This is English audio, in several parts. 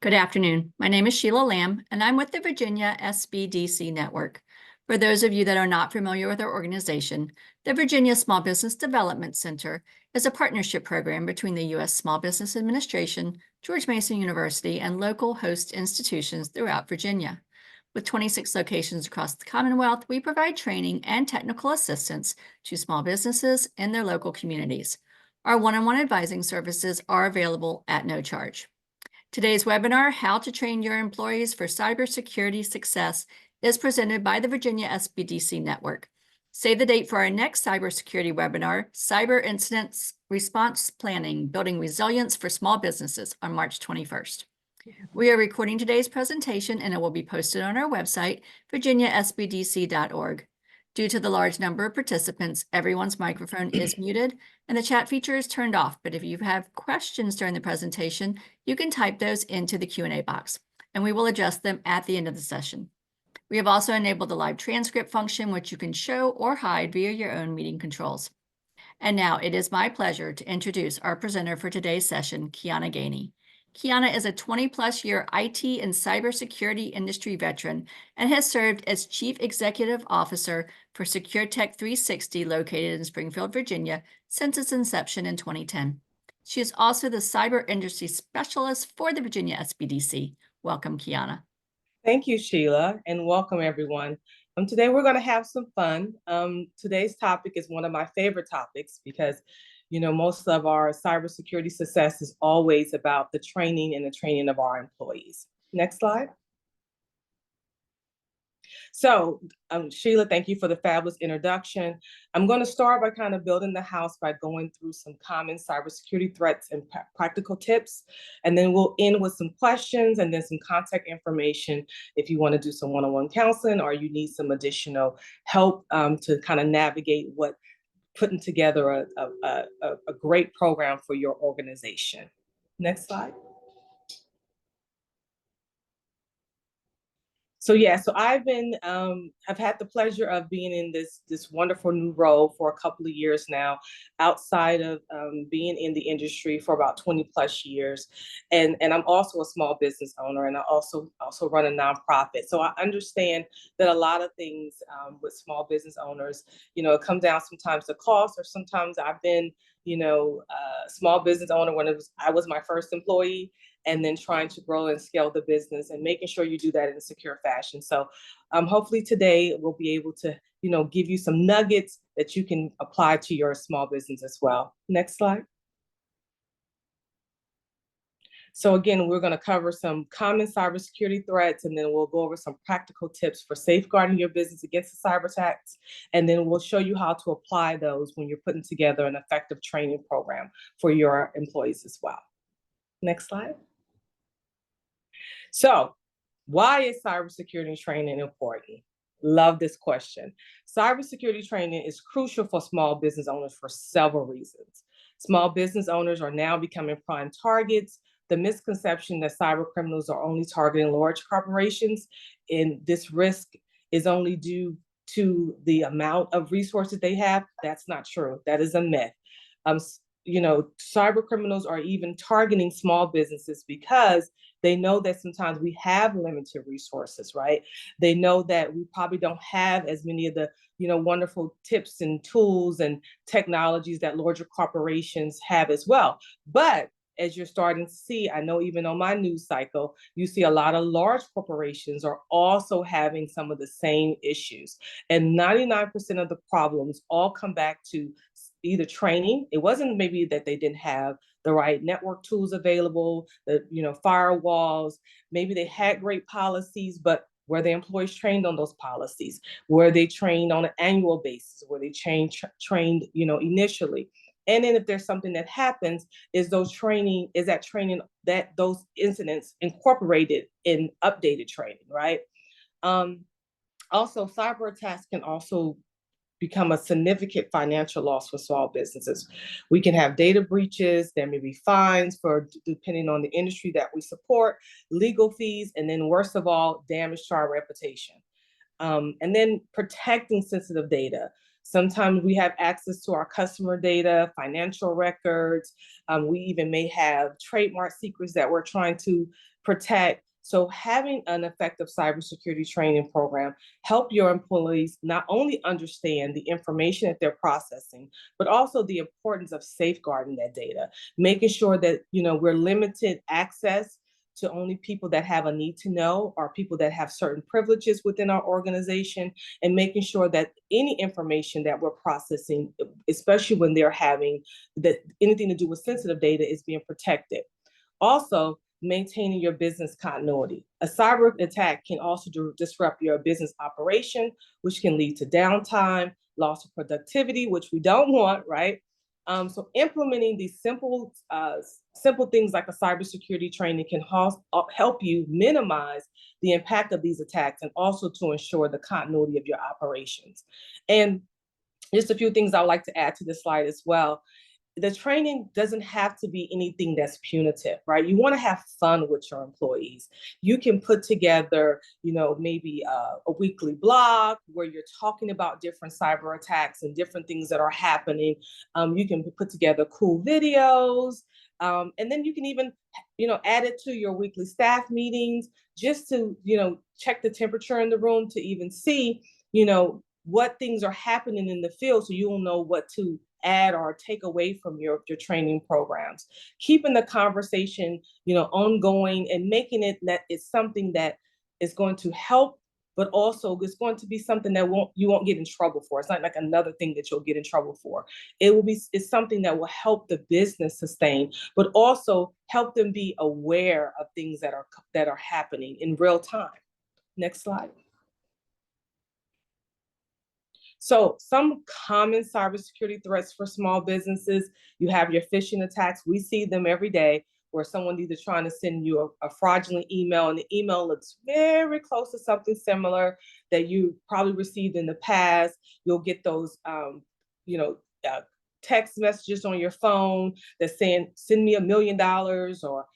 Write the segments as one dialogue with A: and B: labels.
A: Good afternoon. My name is Sheila Lamb, and I'm with the Virginia SBDC Network. For those of you that are not familiar with our organization, the Virginia Small Business Development Center is a partnership program between the U.S. Small Business Administration, George Mason University, and local host institutions throughout Virginia. With 26 locations across the Commonwealth, we provide training and technical assistance to small businesses in their local communities. Our one-on-one advising services are available at no charge. Today's webinar, How to Train Your Employees for Cybersecurity Success, is presented by the Virginia SBDC Network. Save the date for our next cybersecurity webinar, Cyber Incident Response Planning, Building Resilience for Small Businesses, on March 21st. We are recording today's presentation and it will be posted on our website, virginiasbdc.org. Due to the large number of participants, everyone's microphone is muted and the chat feature is turned off. But if you have questions during the presentation, you can type those into the Q&A box and we will address them at the end of the session. We have also enabled the live transcript function, which you can show or hide via your own meeting controls. And now it is my pleasure to introduce our presenter for today's session, Kiana Gainey. Kiana is a 20-plus year IT and cybersecurity industry veteran and has served as Chief Executive Officer for SecureTech 360 located in Springfield, Virginia, since its inception in 2010. She is also the Cyber Industry Specialist for the Virginia SBDC. Welcome, Kiana.
B: Thank you, Sheila, and welcome everyone. Today we're going to have some fun. Today's topic is one of my favorite topics because most of our cybersecurity success is always about the training of our employees. Next slide. So, Sheila, thank you for the fabulous introduction. I'm going to start by kind of building the house by going through some common cybersecurity threats and practical tips. And then we'll end with some questions and then some contact information if you want to do some one-on-one counseling or you need some additional help to kind of navigate putting together a great program for your organization. Next slide. So I've had the pleasure of being in this wonderful new role for a couple of years now, outside of being in the industry for about 20 plus years. And I'm also a small business owner, and I also run a nonprofit. So I understand that a lot of things with small business owners, it comes down sometimes to cost, or sometimes I've been, a small business owner when I was my first employee, and then trying to grow and scale the business and making sure you do that in a secure fashion. So hopefully today we'll be able to, give you some nuggets that you can apply to your small business as well. Next slide. So again, we're going to cover some common cybersecurity threats, and then we'll go over some practical tips for safeguarding your business against the cyber attacks. And then we'll show you how to apply those when you're putting together an effective training program for your employees as well. Next slide. So why is cybersecurity training important? Love this question. Cybersecurity training is crucial for small business owners for several reasons. Small business owners are now becoming prime targets. The misconception that cyber criminals are only targeting large corporations, and this risk is only due to the amount of resources they have, that's not true. That is a myth. Cyber criminals are even targeting small businesses because they know that sometimes we have limited resources, right? They know that we probably don't have as many of the, wonderful tips and tools and technologies that larger corporations have as well. But as you're starting to see, I know even on my news cycle, you see a lot of large corporations are also having some of the same issues. And 99% of the problems all come back to either training. It wasn't maybe that they didn't have the right network tools available, the firewalls. Maybe they had great policies, but were the employees trained on those policies? Were they trained on an annual basis? Were they trained initially? And then if there's something that happens, is those those incidents incorporated in updated training, right? Also, cyber attacks can also become a significant financial loss for small businesses. We can have data breaches, there may be fines depending on the industry that we support, legal fees, and then worst of all, damage to our reputation. And then protecting sensitive data. Sometimes we have access to our customer data, financial records. We even may have trademark secrets that we're trying to protect. So having an effective cybersecurity training program help your employees not only understand the information that they're processing, but also the importance of safeguarding that data, making sure that we're limited access to only people that have a need to know or people that have certain privileges within our organization, and making sure that any information that we're processing, especially when they're having anything to do with sensitive data, is being protected. Also, maintaining your business continuity. A cyber attack can also disrupt your business operation, which can lead to downtime, loss of productivity, which we don't want, right? So implementing these simple things like a cybersecurity training can help you minimize the impact of these attacks, and also to ensure the continuity of your operations. And just a few things I'd like to add to this slide as well. The training doesn't have to be anything that's punitive, right? You want to have fun with your employees. You can put together, maybe a weekly blog where you're talking about different cyber attacks and different things that are happening. You can put together cool videos. And then you can even, add it to your weekly staff meetings, just to, check the temperature in the room, to even see, what things are happening in the field, so you'll know what to add or take away from your training programs. Keeping the conversation, ongoing, and making it that it's something that is going to help, but also it's going to be something that you won't get in trouble for. It's not like another thing that you'll get in trouble for. It's something that will help the business sustain, but also help them be aware of things that are happening in real time. Next slide. So some common cybersecurity threats for small businesses: you have your phishing attacks. We see them every day, where someone's either trying to send you a fraudulent email, and the email looks very close to something similar that you probably received in the past. You'll get those, text messages on your phone that saying, send me $1 million, or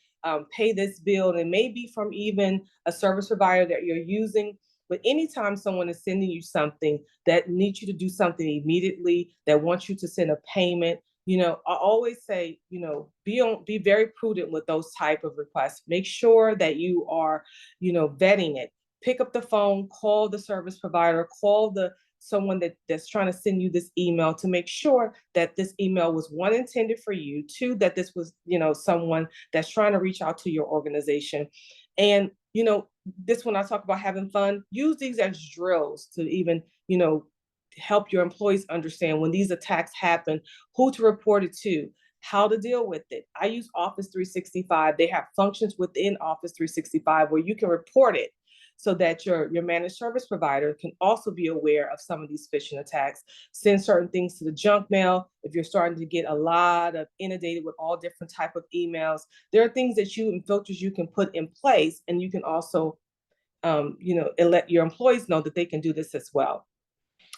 B: pay this bill. And it may be from even a service provider that you're using. But anytime someone is sending you something that needs you to do something immediately, that wants you to send a payment, I always say, be very prudent with those type of requests. Make sure that you are, vetting it. Pick up the phone, call the service provider, call someone that's trying to send you this email, to make sure that this email was, one, intended for you, two, that this was, someone that's trying to reach out to your organization. And, this, when I talk about having fun, use these as drills to even, help your employees understand when these attacks happen, who to report it to, how to deal with it. I use Office 365. They have functions within Office 365 where you can report it, so that your managed service provider can also be aware of some of these phishing attacks. Send certain things to the junk mail. If you're starting to get a lot of inundated with all different type of emails, there are things that and filters you can put in place, and you can also, let your employees know that they can do this as well.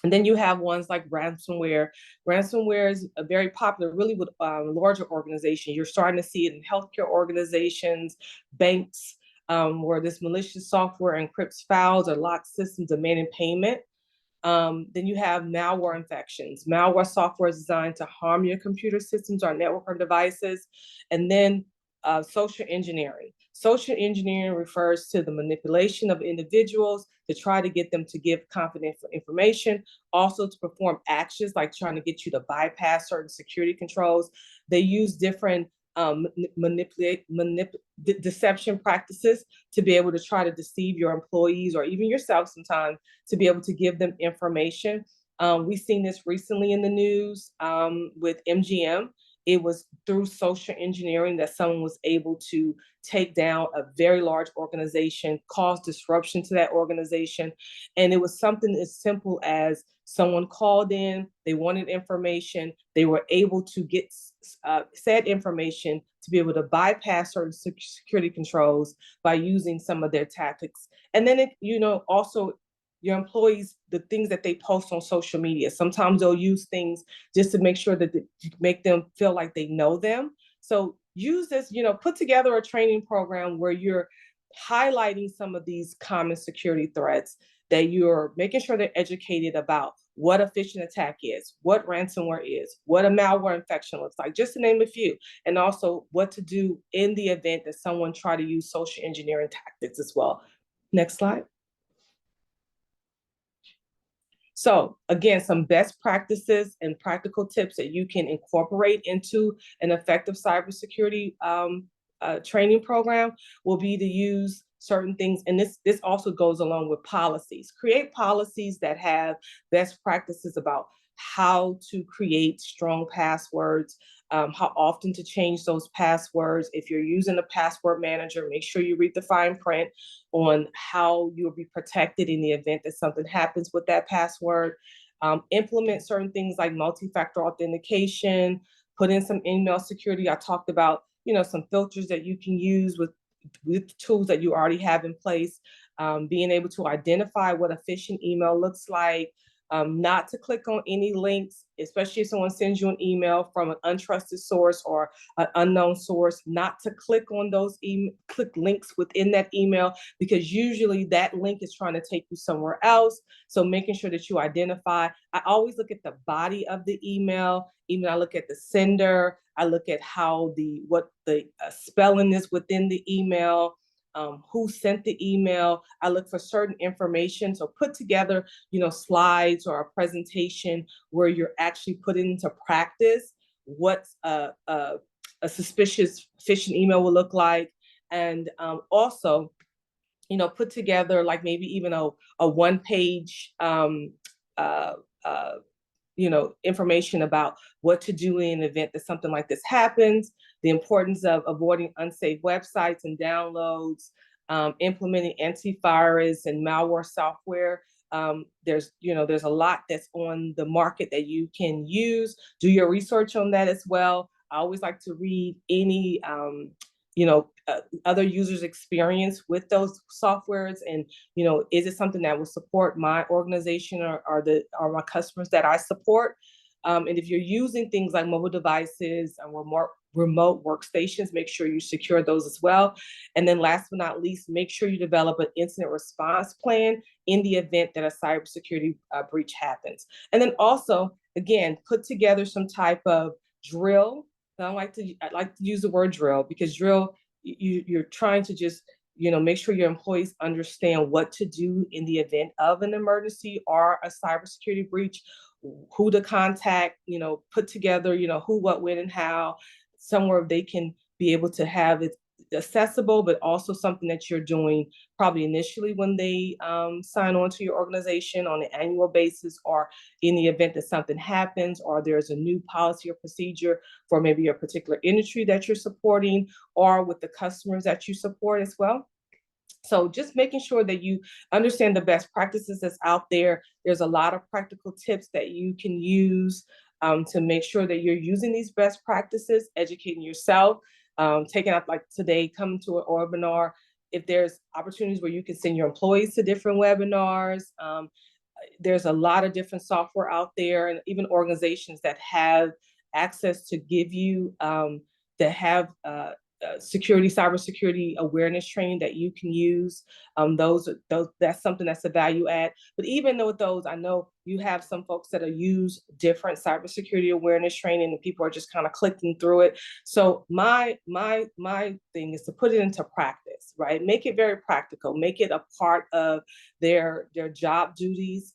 B: And then you have ones like ransomware. Ransomware is very popular, really, with larger organizations. You're starting to see it in healthcare organizations, banks, where this malicious software encrypts files or locks systems demanding payment. Then you have malware infections. Malware software is designed to harm your computer systems or network or devices. And then social engineering. Social engineering refers to the manipulation of individuals to try to get them to give confidential information, also to perform actions like trying to get you to bypass certain security controls. They use different deception practices to be able to try to deceive your employees, or even yourself sometimes, to be able to give them information. We've seen this recently in the news with MGM. It was through social engineering that someone was able to take down a very large organization, cause disruption to that organization. And it was something as simple as someone called in, they wanted information, they were able to get said information to be able to bypass certain security controls by using some of their tactics. And then, also your employees, the things that they post on social media. Sometimes they'll use things just to make sure that you make them feel like they know them. So use this, put together a training program where you're highlighting some of these common security threats, that you're making sure they're educated about what a phishing attack is, what ransomware is, what a malware infection looks like, just to name a few, and also what to do in the event that someone try to use social engineering tactics as well. Next slide. So again, some best practices and practical tips that you can incorporate into an effective cybersecurity training program will be to use certain things. And this also goes along with policies. Create policies that have best practices about how to create strong passwords, how often to change those passwords. If you're using a password manager, make sure you read the fine print on how you'll be protected in the event that something happens with that password. Implement certain things like multi-factor authentication, put in some email security. I talked about, some filters that you can use with tools that you already have in place, being able to identify what a phishing email looks like, not to click on any links, especially if someone sends you an email from an untrusted source or an unknown source, not to click on those click links within that email, because usually that link is trying to take you somewhere else. So making sure that you identify. I always look at the body of the email. Even I look at the sender. I look at what the spelling is within the email. Who sent the email. I look for certain information. So put together, slides or a presentation where you're actually putting into practice what a suspicious phishing email will look like. And also, put together like maybe even a one-page information about what to do in an event that something like this happens, the importance of avoiding unsafe websites and downloads, implementing antivirus and malware software. There's a lot that's on the market that you can use. Do your research on that as well. I always like to read any other users' experience with those softwares, and is it something that will support my organization or my customers that I support? And if you're using things like mobile devices and remote workstations, make sure you secure those as well. And then last but not least, make sure you develop an incident response plan in the event that a cybersecurity breach happens. And then also, again, put together some type of drill. I like to use the word drill, because drill, you're trying to just make sure your employees understand what to do in the event of an emergency or a cybersecurity breach, who to contact, put together, who, what, when, and how, somewhere they can be able to have it accessible, but also something that you're doing probably initially when they sign on to your organization on an annual basis, or in the event that something happens, or there's a new policy or procedure for maybe a particular industry that you're supporting, or with the customers that you support as well. So just making sure that you understand the best practices that's out there. There's a lot of practical tips that you can use to make sure that you're using these best practices, educating yourself, taking out, like today, coming to an webinar. If there's opportunities where you can send your employees to different webinars, there's a lot of different software out there, and even organizations that have access to give you, that have cybersecurity awareness training that you can use. That's something that's a value add. But even with those, I know you have some folks that use different cybersecurity awareness training, and people are just kind of clicking through it. So my thing is to put it into practice, right? Make it very practical. Make it a part of their job duties.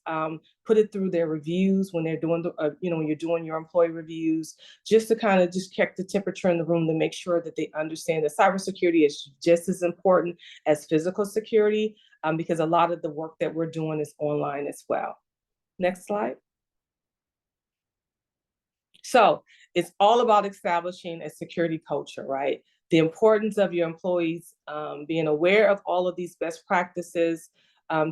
B: Put it through their reviews when they're doing when you're doing your employee reviews, just to kind of just check the temperature in the room to make sure that they understand that cybersecurity is just as important as physical security, because a lot of the work that we're doing is online as well. Next slide. So it's all about establishing a security culture, right? The importance of your employees being aware of all of these best practices,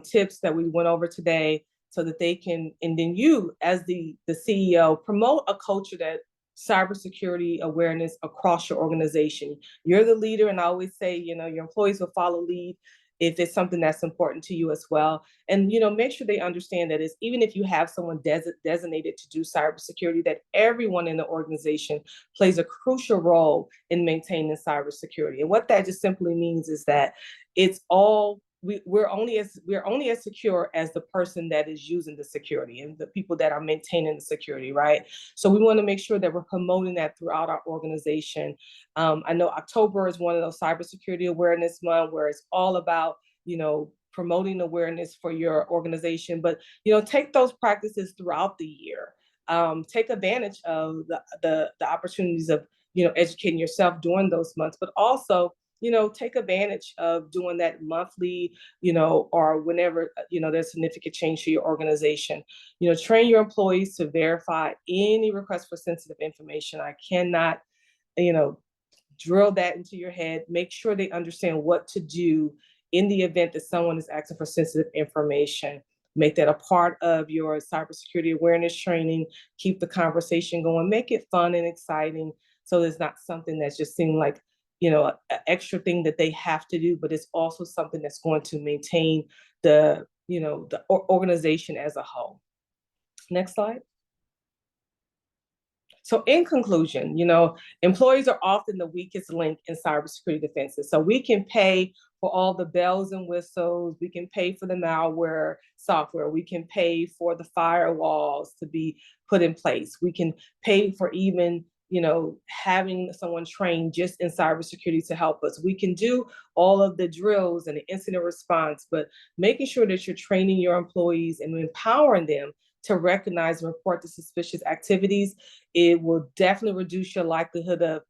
B: tips that we went over today, so that they can, and then you as the CEO, promote a culture that cybersecurity awareness across your organization. You're the leader, and I always say, your employees will follow lead if it's something that's important to you as well. And make sure they understand that even if you have someone designated to do cybersecurity, that everyone in the organization plays a crucial role in maintaining cybersecurity. And what that just simply means is that it's all we're only as secure as the person that is using the security and the people that are maintaining the security, right? So we want to make sure that we're promoting that throughout our organization. I know October is one of those cybersecurity awareness month where it's all about, promoting awareness for your organization, but take those practices throughout the year. Take advantage of the opportunities of educating yourself during those months, but also take advantage of doing that monthly, or whenever, there's significant change to your organization. Train your employees to verify any request for sensitive information. I cannot, drill that into your head. Make sure they understand what to do in the event that someone is asking for sensitive information. Make that a part of your cybersecurity awareness training. Keep the conversation going. Make it fun and exciting, so there's not something that's just seeming like an extra thing that they have to do, but it's also something that's going to maintain the organization as a whole. Next slide. So in conclusion, employees are often the weakest link in cybersecurity defenses. So we can pay for all the bells and whistles. We can pay for the malware software. We can pay for the firewalls to be put in place. We can pay for even having someone trained just in cybersecurity to help us. We can do all of the drills and the incident response, but making sure that you're training your employees and empowering them to recognize and report the suspicious activities, it will definitely reduce your likelihood of,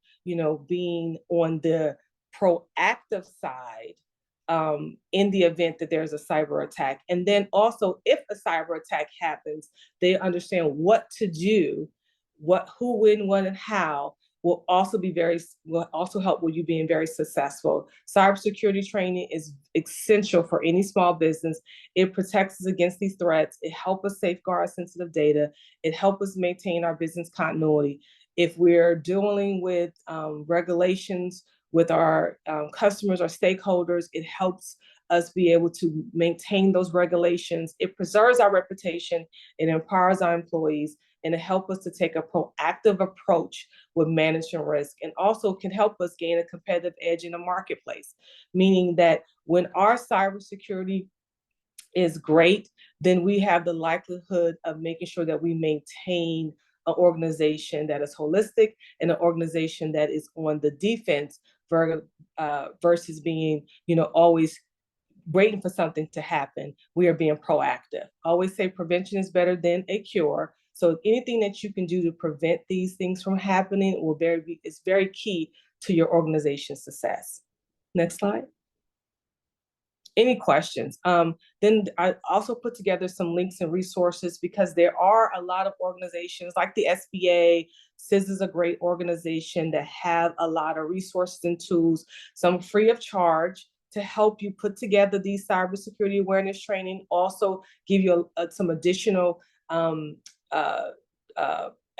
B: being on the proactive side in the event that there's a cyber attack. And then also, if a cyber attack happens, they understand what to do, who, when, when, and how will also help with you being very successful. Cybersecurity training is essential for any small business. It protects us against these threats. It helps us safeguard sensitive data. It helps us maintain our business continuity. If we're dealing with regulations with our customers or stakeholders, it helps us be able to maintain those regulations. It preserves our reputation. It empowers our employees, and it helps us to take a proactive approach with managing risk, and also can help us gain a competitive edge in the marketplace, meaning that when our cybersecurity is great, then we have the likelihood of making sure that we maintain an organization that is holistic and an organization that is on the defense versus being, always waiting for something to happen. We are being proactive. I always say prevention is better than a cure. So anything that you can do to prevent these things from happening is very key to your organization's success. Next slide. Any questions? Then I also put together some links and resources, because there are a lot of organizations like the SBA. CIS is a great organization that have a lot of resources and tools, some free of charge, to help you put together these cybersecurity awareness training. Also give you some additional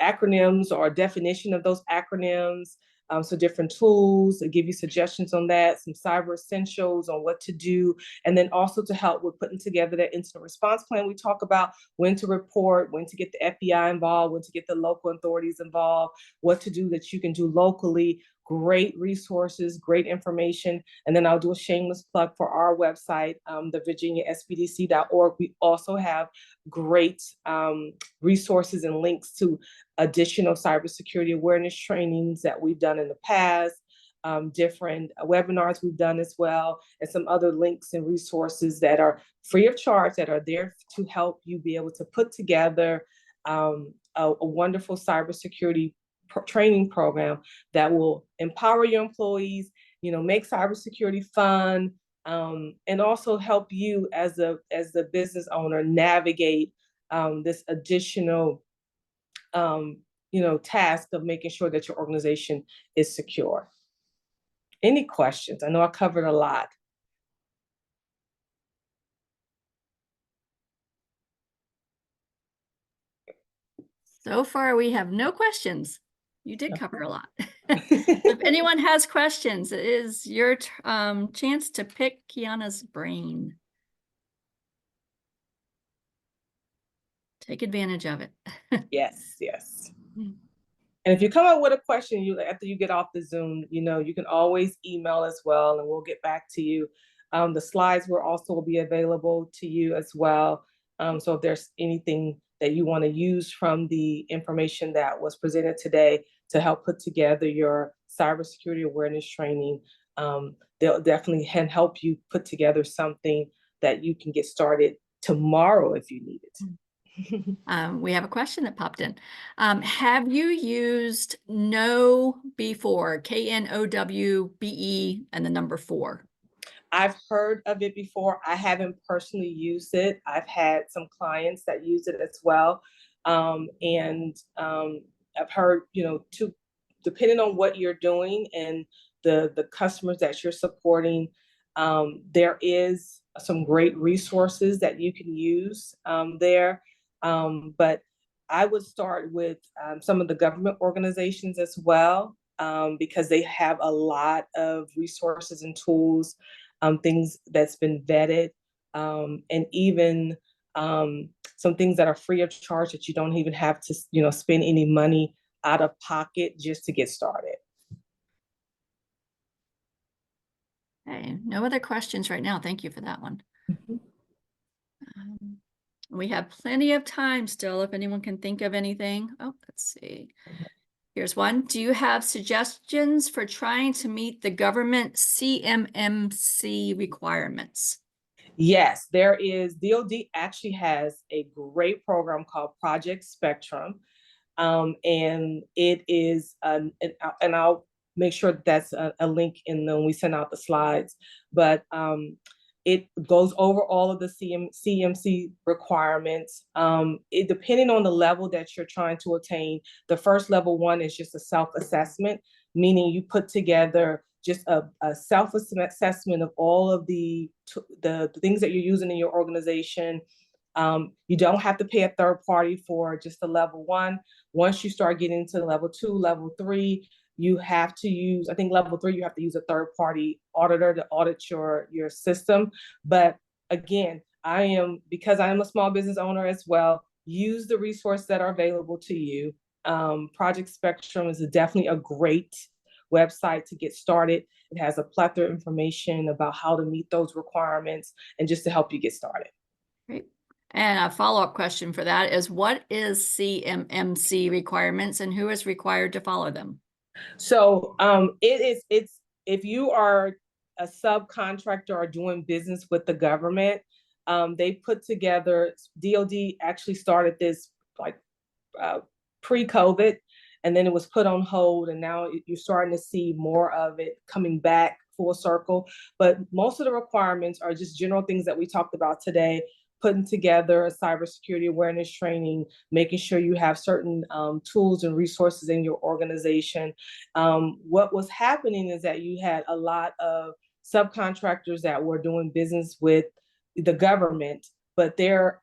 B: acronyms or definition of those acronyms. So different tools, give you suggestions on that, some cyber essentials on what to do, and then also to help with putting together that incident response plan. We talk about when to report, when to get the FBI involved, when to get the local authorities involved, what to do that you can do locally. Great resources, great information. And then I'll do a shameless plug for our website, the virginiaspdc.org. We also have great resources and links to additional cybersecurity awareness trainings that we've done in the past, different webinars we've done as well, and some other links and resources that are free of charge that are there to help you be able to put together a wonderful cybersecurity training program that will empower your employees, make cybersecurity fun, and also help you as the business owner navigate this additional task of making sure that your organization is secure. Any questions? I know I covered a lot.
A: So far, we have no questions. You did cover a lot. If anyone has questions, it is your chance to pick Kiana's brain. Take advantage of it.
B: Yes. And if you come up with a question, after you get off the Zoom, you can always email as well, and we'll get back to you. The slides will also be available to you as well. So if there's anything that you want to use from the information that was presented today to help put together your cybersecurity awareness training, they'll definitely help you put together something that you can get started tomorrow if you need it.
A: We have a question that popped in. Have you used KNOW before? KNOWBE and the number 4?
B: I've heard of it before. I haven't personally used it. I've had some clients that use it as well. And I've heard, depending on what you're doing and the customers that you're supporting, there is some great resources that you can use there. But I would start with some of the government organizations as well, because they have a lot of resources and tools, things that's been vetted, and even some things that are free of charge that you don't even have to, spend any money out of pocket just to get started.
A: Okay, no other questions right now. Thank you for that one.
B: Mm-hmm.
A: We have plenty of time still if anyone can think of anything. Oh, let's see. Here's one. Do you have suggestions for trying to meet the government CMMC requirements?
B: Yes, there is. DoD actually has a great program called Project Spectrum. And it is, and I'll make sure that that's a link in when we send out the slides, but it goes over all of the CMC requirements. Depending on the level that you're trying to attain, the first level one is just a self-assessment, meaning you put together just a self-assessment of all of the things that you're using in your organization. You don't have to pay a third party for just a level one. Once you start getting into level 2, level 3, you have to use, I think level 3, you have to use a third party auditor to audit your system. But again, because I am a small business owner as well, use the resources that are available to you. Project Spectrum is definitely a great website to get started. It has a plethora of information about how to meet those requirements and just to help you get started.
A: Great. And a follow-up question for that is, what is CMMC requirements and who is required to follow them?
B: So it's if you are a subcontractor or doing business with the government, they put together, DoD actually started this like pre-COVID, and then it was put on hold, and now you're starting to see more of it coming back full circle. But most of the requirements are just general things that we talked about today, putting together a cybersecurity awareness training, making sure you have certain tools and resources in your organization. What was happening is that you had a lot of subcontractors that were doing business with the government, but their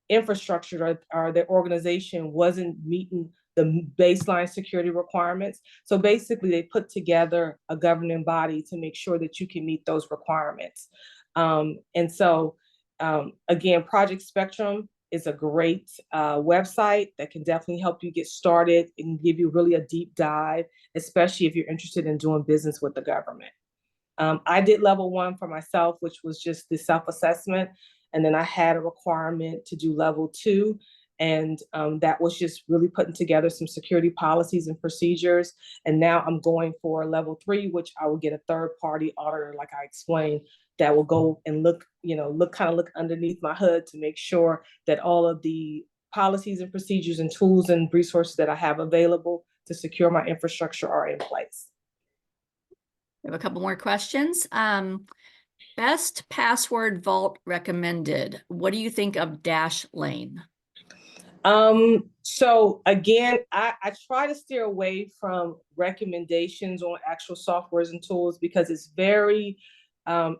B: infrastructure or their organization wasn't meeting the baseline security requirements. So basically, they put together a governing body to make sure that you can meet those requirements. And so, again, Project Spectrum is a great website that can definitely help you get started and give you really a deep dive, especially if you're interested in doing business with the government. I did level 1 for myself, which was just the self-assessment. And then I had a requirement to do level 2. And that was just really putting together some security policies and procedures. And now I'm going for level 3, which I will get a third party auditor, like I explained, that will go and look underneath my hood to make sure that all of the policies and procedures and tools and resources that I have available to secure my infrastructure are in place.
A: We have a couple more questions. Best password vault recommended. What do you think of Dashlane?
B: So again, I try to steer away from recommendations on actual softwares and tools because it's very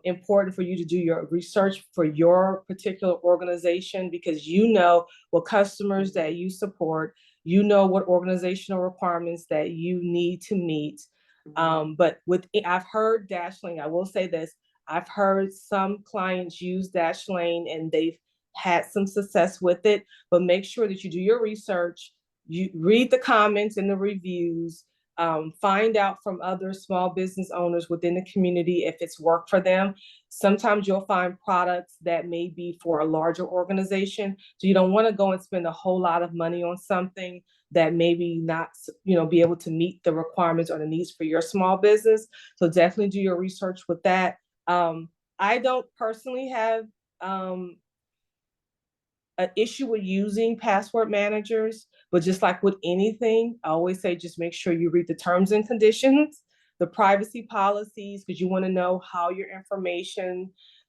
B: important for you to do your research for your particular organization, because you know what customers that you support, you know what organizational requirements that you need to meet. But I've heard Dashlane, I will say this, I've heard some clients use Dashlane and they've had some success with it, but make sure that you do your research, you read the comments and the reviews, Find out from other small business owners within the community if it's worked for them. Sometimes you'll find products that may be for a larger organization. So you don't want to go and spend a whole lot of money on something that maybe not, be able to meet the requirements or the needs for your small business. So definitely do your research with that. I don't personally have an issue with using password managers, but just like with anything, I always say just make sure you read the terms and conditions, the privacy policies, because you want to know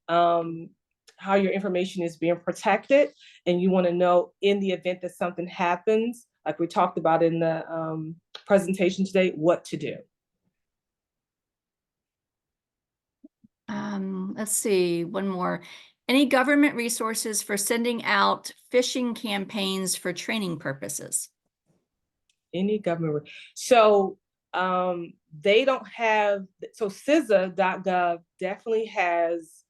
B: um, how your information is being protected, and you want to know in the event that something happens, like we talked about in the presentation today, what to do.
A: Let's see, one more. Any government resources for sending out phishing campaigns for training purposes?
B: Any government. So they don't have, so CISA.gov definitely has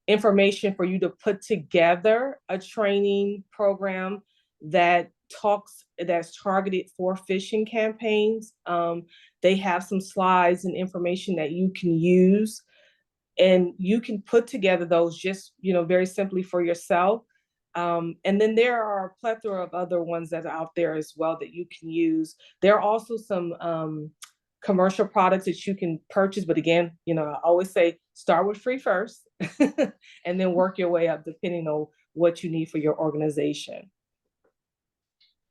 B: information for you to put together a training program that's targeted for phishing campaigns. They have some slides and information that you can use, and you can put together those just very simply for yourself. And then there are a plethora of other ones that are out there as well that you can use. There are also some commercial products that you can purchase, but again, I always say start with free first and then work your way up depending on what you need for your organization.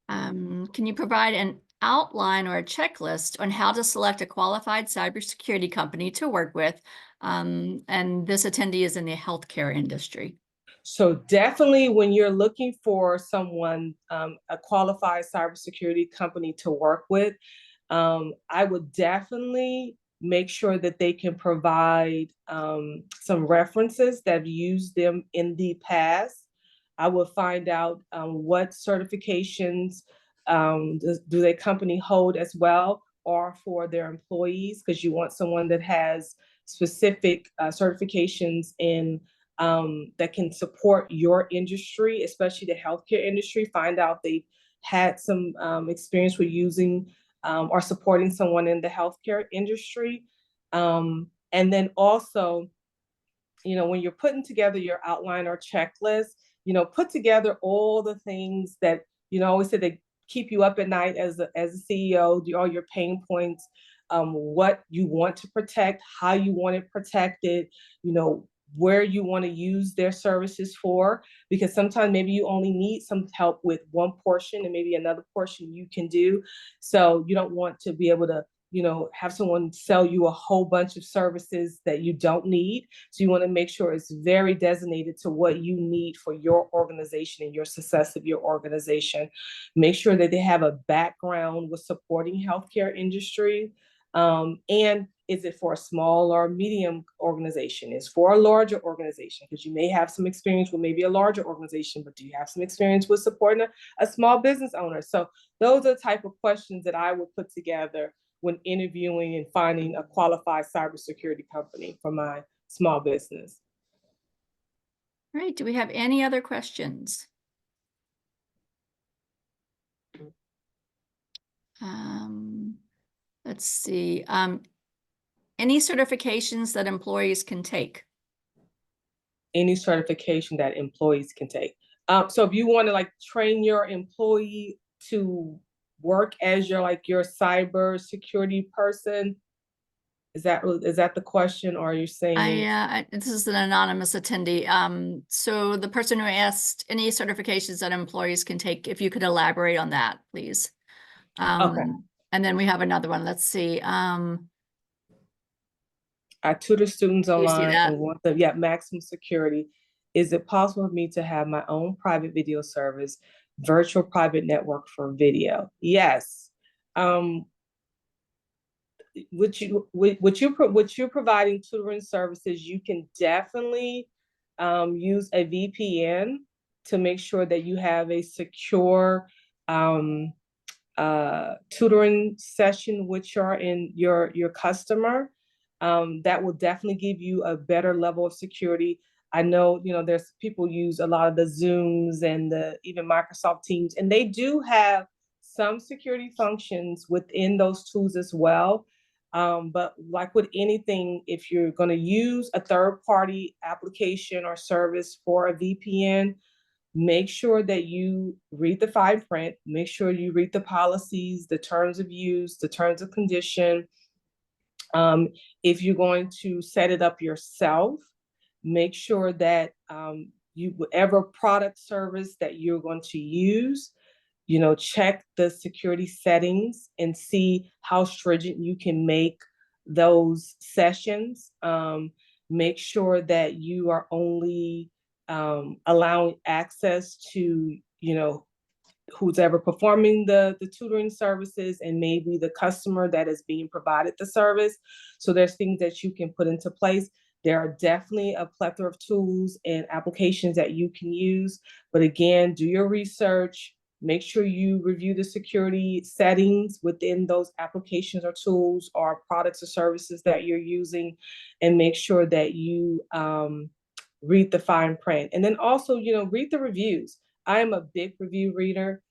A: Can you provide an outline or a checklist on how to select a qualified cybersecurity company to work with? And this attendee is in the healthcare industry.
B: So definitely when you're looking for someone, a qualified cybersecurity company to work with, I would definitely make sure that they can provide some references that have used them in the past. I would find out what certifications do their company hold as well, or for their employees, because you want someone that has specific certifications in that can support your industry, especially the healthcare industry. Find out they've had some experience with using or supporting someone in the healthcare industry. And then also, when you're putting together your outline or checklist, put together all the things that, always say they keep you up at night as a CEO, all your pain points, what you want to protect, how you want it protected, where you want to use their services for, because sometimes maybe you only need some help with one portion and maybe another portion you can do. So you don't want to be able to, have someone sell you a whole bunch of services that you don't need. So you want to make sure it's very designated to what you need for your organization and your success of your organization. Make sure that they have a background with supporting healthcare industry. And is it for a small or medium organization? Is for a larger organization? Because you may have some experience with maybe a larger organization, but do you have some experience with supporting a small business owner? So those are the type of questions that I would put together when interviewing and finding a qualified cybersecurity company for my small business.
A: All right, do we have any other questions? Let's see. Any certifications that employees can take?
B: Any certification that employees can take. So if you want to train your employee to work as your cyber security person, is that the question, or are you saying?
A: This is an anonymous attendee. So the person who asked any certifications that employees can take, if you could elaborate on that, please.
B: Okay.
A: And then we have another one. Let's see.
B: I tutor students
A: Do you see
B: online
A: that?
B: and want them, maximum security. Is it possible for me to have my own private video service, virtual private network for video? Yes. With you providing tutoring services, you can definitely use a VPN to make sure that you have a secure tutoring session with your customer. That will definitely give you a better level of security. I know, there's people use a lot of the Zooms and even Microsoft Teams, and they do have some security functions within those tools as well. But like with anything, if you're going to use a third-party application or service for a VPN, make sure that you read the fine print, make sure you read the policies, the terms of use, the terms of condition. If you're going to set it up yourself, make sure that whatever product service that you're going to use, check the security settings and see how stringent you can make those sessions. Make sure that you are only allowing access to, who's ever performing the tutoring services and maybe the customer that is being provided the service. So there's things that you can put into place. There are definitely a plethora of tools and applications that you can use. But again, do your research. Make sure you review the security settings within those applications or tools or products or services that you're using, and make sure that you read the fine print. And then also, read the reviews. I am a big review reader.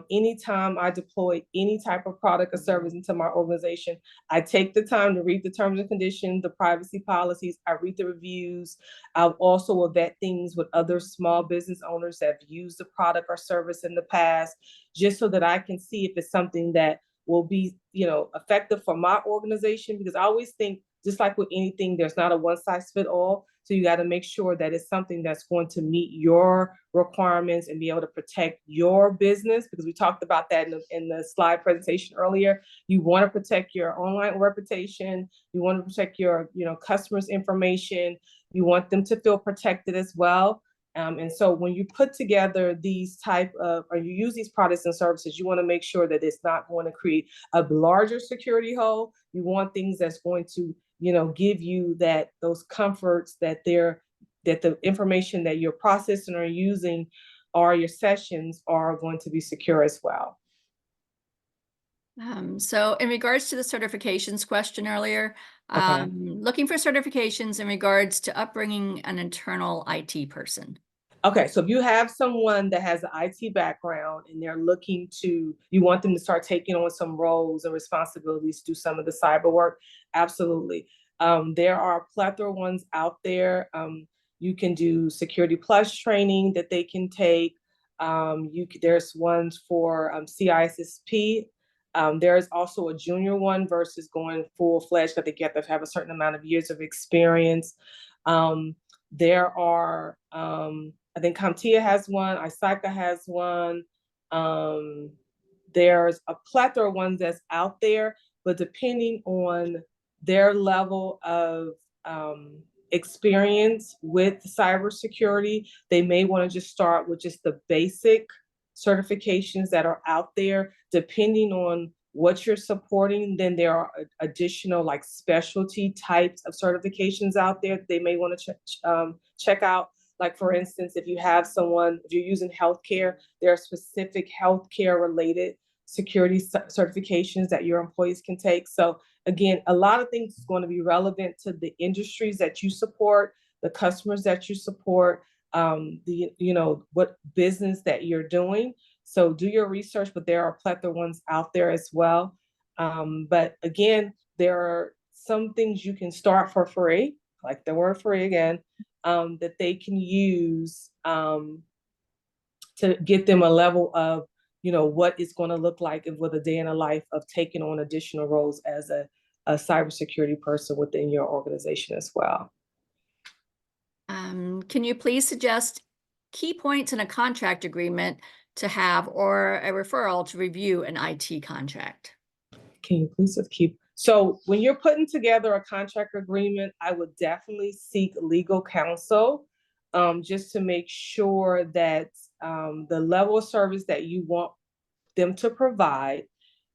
B: Anytime I deploy any type of product or service into my organization, I take the time to read the terms and conditions, the privacy policies. I read the reviews. I also will vet things with other small business owners that have used the product or service in the past, just so that I can see if it's something that will be, effective for my organization. Because I always think, just like with anything, there's not a one size fit all. So you got to make sure that it's something that's going to meet your requirements and be able to protect your business, because we talked about that in the slide presentation earlier. You want to protect your online reputation. You want to protect your customers' information. You want them to feel protected as well. And so when you put together these or you use these products and services, you want to make sure that it's not going to create a larger security hole. You want things that's going to give you those comforts that the information that you're processing or using or your sessions are going to be secure as well.
A: So in regards to the certifications question earlier,
B: Okay.
A: looking for certifications in regards to upbringing an internal IT person.
B: Okay, so if you have someone that has an IT background and you want them to start taking on some roles and responsibilities to do some of the cyber work, absolutely. There are a plethora of ones out there. You can do Security Plus training that they can take. There's ones for CISSP. There is also a junior one versus going full-fledged, but they get to have a certain amount of years of experience. There are, I think CompTIA has one, ISACA has one. There's a plethora of ones that's out there, but depending on their level of experience with cybersecurity, they may want to just start with just the basic certifications that are out there. Depending on what you're supporting, then there are additional like specialty types of certifications out there that they may want to check out. Like for instance, if you're using healthcare, there are specific healthcare related security certifications that your employees can take. So again, a lot of things is going to be relevant to the industries that you support, the customers that you support, what business that you're doing. So do your research, but there are a plethora of ones out there as well. But again, there are some things you can start for free, like the word free again, that they can use to get them a level of, what it's going to look like with a day in the life of taking on additional roles as a cybersecurity person within your organization as well.
A: Can you please suggest key points in a contract agreement to have or a referral to review an IT contract?
B: Can you please just so when you're putting together a contract agreement, I would definitely seek legal counsel, just to make sure that the level of service that you want them to provide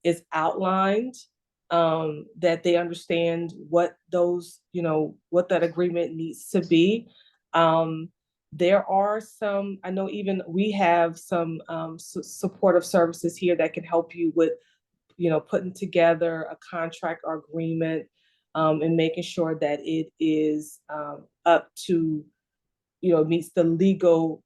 B: is outlined, that they understand what what that agreement needs to be. There are some, I know even we have some supportive services here that can help you with, putting together a contract or agreement, and making sure that it is up to, meets the legal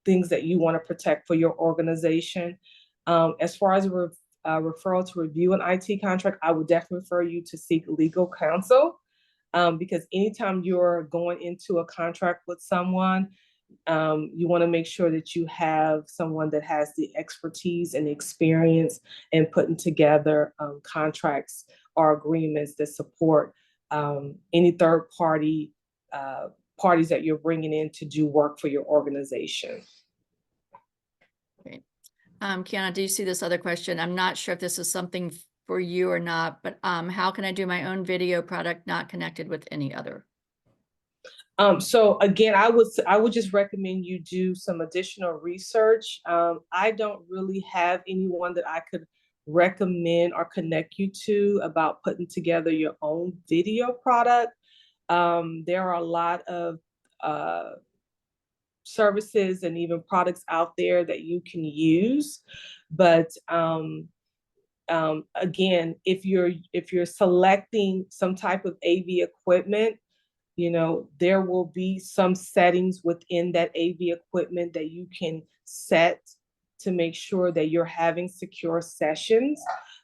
B: things that you want to protect for your organization. As far as referral to review an IT contract, I would definitely refer you to seek legal counsel, because anytime you're going into a contract with someone, you want to make sure that you have someone that has the expertise and experience in putting together contracts or agreements that support any third party parties that you're bringing in to do work for your organization.
A: Great. Kiana, do you see this other question? I'm not sure if this is something for you or not, but how can I do my own video product not connected with any other?
B: So again, I would just recommend you do some additional research. I don't really have anyone that I could recommend or connect you to about putting together your own video product. There are a lot of services and even products out there that you can use, but again, if you're selecting some type of AV equipment, there will be some settings within that AV equipment that you can set to make sure that you're having secure sessions.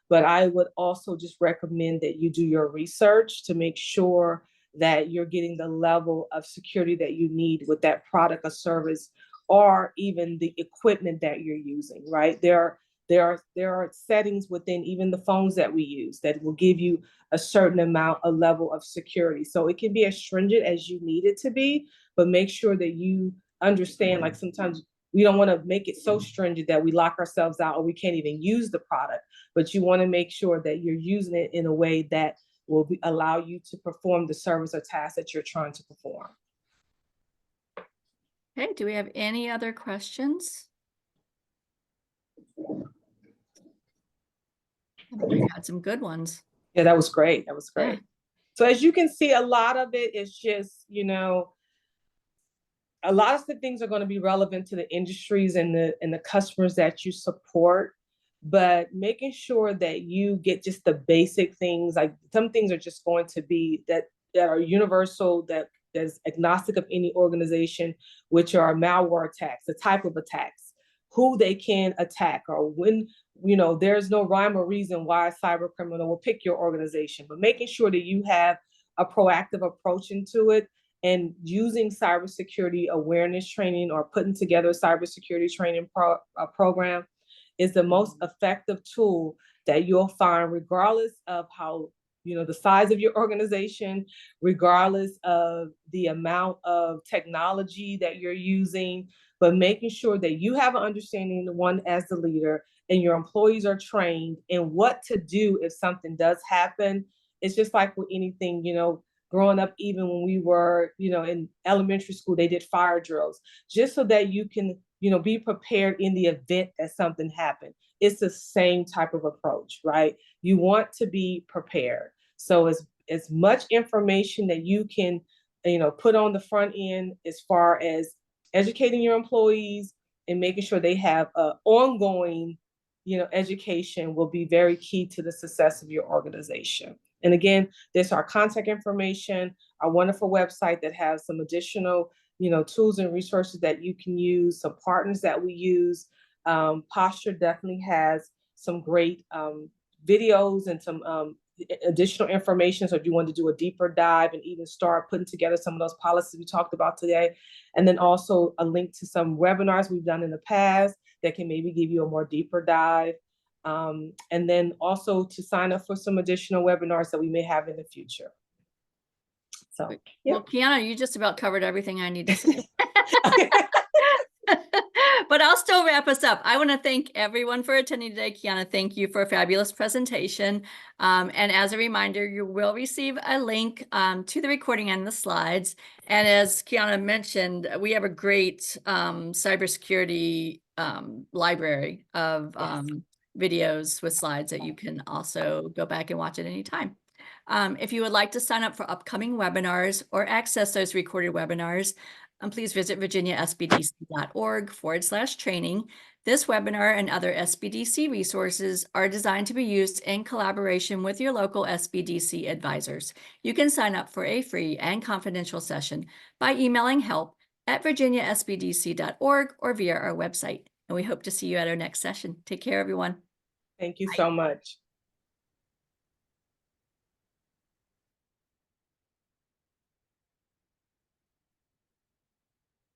B: But I would also just recommend that you do your research to make sure that you're getting the level of security that you need with that product or service, or even the equipment that you're using, right? There are settings within even the phones that we use that will give you a certain amount, a level of security. So it can be as stringent as you need it to be, but make sure that you understand, like sometimes we don't want to make it so stringent that we lock ourselves out or we can't even use the product, but you want to make sure that you're using it in a way that will allow you to perform the service or task that you're trying to perform.
A: Okay, do we have any other questions? I think we got some good ones.
B: Yeah, that was great. That was great.
A: Yeah.
B: So as you can see, a lot of it is just, a lot of the things are going to be relevant to the industries and the customers that you support, but making sure that you get just the basic things, like some things are just going to be that are universal, that is agnostic of any organization, which are malware attacks, the type of attacks, who they can attack, or when, there's no rhyme or reason why a cyber criminal will pick your organization, but making sure that you have a proactive approach into it, and using cybersecurity awareness training or putting together a cybersecurity training program is the most effective tool that you'll find, regardless of how, the size of your organization, regardless of the amount of technology that you're using, but making sure that you have an understanding, the one as the leader, and your employees are trained in what to do if something does happen. It's just like with anything, growing up, even when we were, in elementary school, they did fire drills just so that you can, be prepared in the event that something happened. It's the same type of approach, right? You want to be prepared. So as much information that you can, put on the front end as far as educating your employees and making sure they have an ongoing, education will be very key to the success of your organization. And again, there's our contact information, our wonderful website that has some additional, tools and resources that you can use, some partners that we use. Posture definitely has some great videos and some additional information. So if you want to do a deeper dive and even start putting together some of those policies we talked about today, and then also a link to some webinars we've done in the past that can maybe give you a more deeper dive. And then also to sign up for some additional webinars that we may have in the future. So, yeah.
A: Well, Kiana, you just about covered everything I need to say. But I'll still wrap us up. I want to thank everyone for attending today. Kiana, thank you for a fabulous presentation. And as a reminder, you will receive a link to the recording and the slides. And as Kiana mentioned, we have a great cybersecurity library of videos with slides that you can also go back and watch at any time. If you would like to sign up for upcoming webinars or access those recorded webinars, please visit virginiasbdc.org/training. This webinar and other SBDC resources are designed to be used in collaboration with your local SBDC advisors. You can sign up for a free and confidential session by emailing help@virginiasbdc.org or via our website. And we hope to see you at our next session. Take care, everyone.
B: Thank you so much.